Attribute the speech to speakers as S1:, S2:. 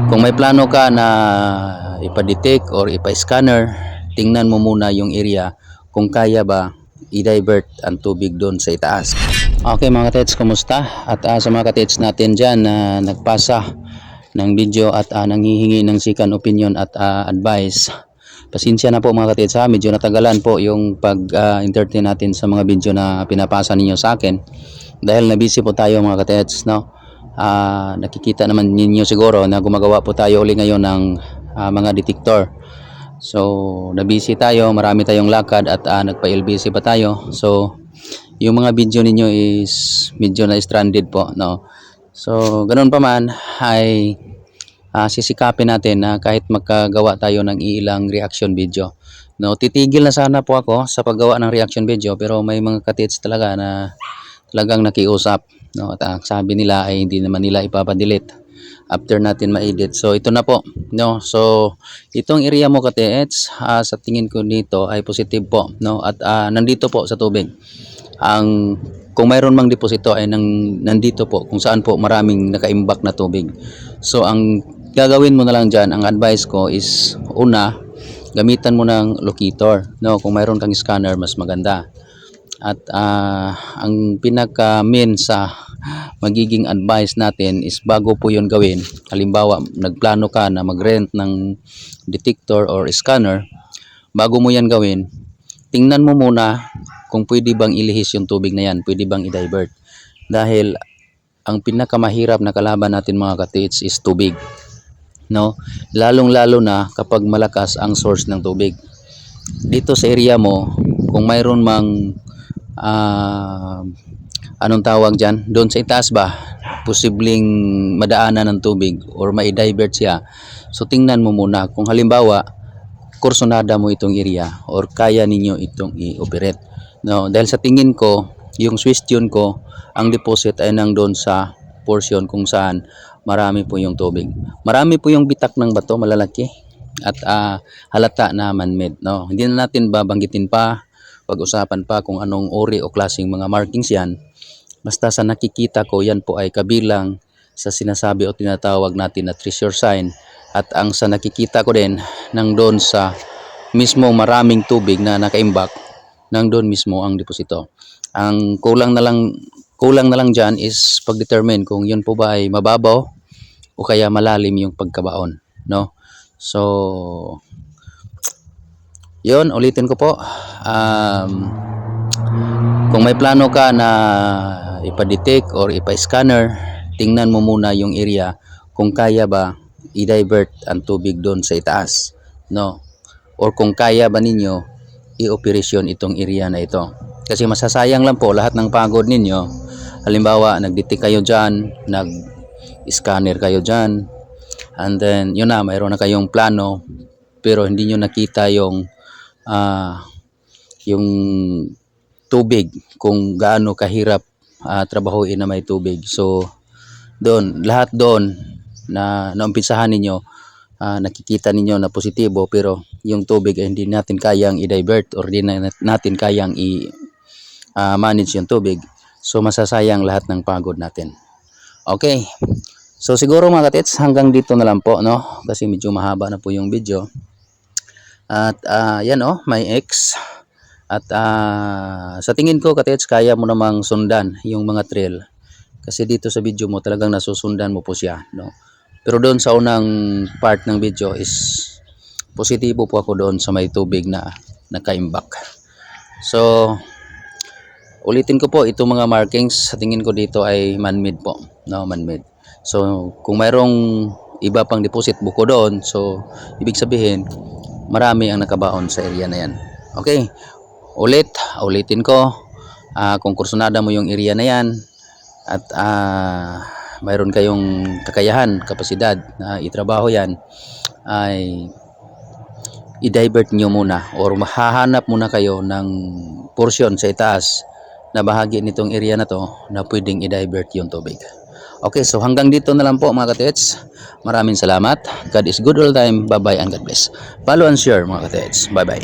S1: Kung may plano ka na ipa-detect or ipa-scanner, tingnan mo muna yung area kung kaya ba i-divert ang tubig doon sa itaas. Okay mga katets, kumusta? At sa mga katets natin dyan na nagpasa ng video at nanghihingi ng second opinion at advice, pasensya na po mga katets ha, medyo natagalan po yung pag-entertain natin sa mga video na pinapasa ninyo sa akin dahil na-busy po tayo mga katets, no? Nakikita naman ninyo siguro na gumagawa po tayo uli ngayon ng mga detector. So na-busy tayo, marami tayong lakad at nagpa-LBC pa tayo. So yung mga video ninyo is medyo na stranded po, no? So ganoon pa man ay sisikapin natin na kahit magkagawa tayo ng ilang reaction video, no? Titigil na sana po ako sa paggawa ng reaction video pero may mga katits talaga na talagang nakiusap, no? At sabi nila ay hindi naman nila ipapadelete after natin ma-edit. So ito na po, no? So itong area mo katits, sa tingin ko dito ay positive po, no? At nandito po sa tubig. Kung mayroon mang deposito ay nandito po kung saan po maraming nakaimbak na tubig. So ang gagawin mo na lang dyan, ang advice ko is una, gamitan mo ng locator, no? Kung mayroon kang scanner mas maganda. At ang pinaka-main sa magiging advice natin is bago po yun gawin, halimbawa nagplano ka na mag-rent ng detector or scanner, bago mo yan gawin, tingnan mo muna kung pwede bang ilihis yung tubig na yan, pwede bang i-divert. Dahil ang pinakamahirap na kalaban natin mga katits is tubig, no? Lalong-lalo na kapag malakas ang source ng tubig. Dito sa area mo, kung mayroon mang anong tawag dyan, doon sa itaas ba, posibleng madaanan ng tubig or ma-divert siya. So tingnan mo muna kung halimbawa kursonada mo itong area or kaya ninyo itong i-operate, no? Dahil sa tingin ko, yung question ko, ang deposit ay nang doon sa portion kung saan marami po yung tubig. Marami po yung bitak ng bato, malalaki at halata na man-made, no? Hindi na natin babanggitin pa, pag-usapan pa kung anong uri o klaseng mga markings yan. Basta sa nakikita ko, yan po ay kabilang sa sinasabi o tinatawag natin na treasure sign. At ang sa nakikita ko din, nang doon sa mismo maraming tubig na nakaimbak, nang doon mismo ang deposito. Ang kulang na lang dyan is pag-determine kung yun po ba ay mababaw o kaya malalim yung pagkabaon, no? So yun, ulitin ko po, kung may plano ka na ipa-detect or ipa-scanner, tingnan mo muna yung area kung kaya ba i-divert ang tubig doon sa itaas, no? Or kung kaya ba ninyo i-operasyon itong area na ito. Kasi masasayang lang po lahat ng pagod ninyo. Halimbawa, nag-detect kayo dyan, nag-scanner kayo dyan, and then yun na, mayroon na kayong plano pero hindi nyo nakita yung tubig, kung gaano kahirap trabahuin na may tubig. So doon, lahat doon na naumpisahan ninyo, nakikita ninyo na positibo pero yung tubig ay hindi natin kayang i-divert or hindi natin kayang i-manage yung tubig. So masasayang lahat ng pagod natin. Okay, so siguro mga katits, hanggang dito na lang po, no? Kasi medyo mahaba na po yung video. At yan may X. At sa tingin ko katits, kaya mo namang sundan yung mga trail. Kasi dito sa video mo talagang nasusundan mo po siya, no? Pero doon sa unang part ng video is positibo po ako doon sa may tubig na nakaimbak. So ulitin ko po, itong mga markings sa tingin ko dito ay man-made po, no? Man-made. So kung mayroong iba pang deposit buko doon, so ibig sabihin marami ang nakabaon sa area na yan. Okay, ulitin ko, kung kursonada mo yung area na yan at mayroon kayong kakayahan, kapasidad na itrabaho yan, ay i-divert nyo muna or mahahanap muna kayo ng portion sa itaas na bahagi nitong area na to na pwedeng i-divert yung tubig. Okay, so hanggang dito na lang po mga katets. Maraming salamat. God is good all the time. Bye bye and God bless. Follow and share mga katets. Bye bye.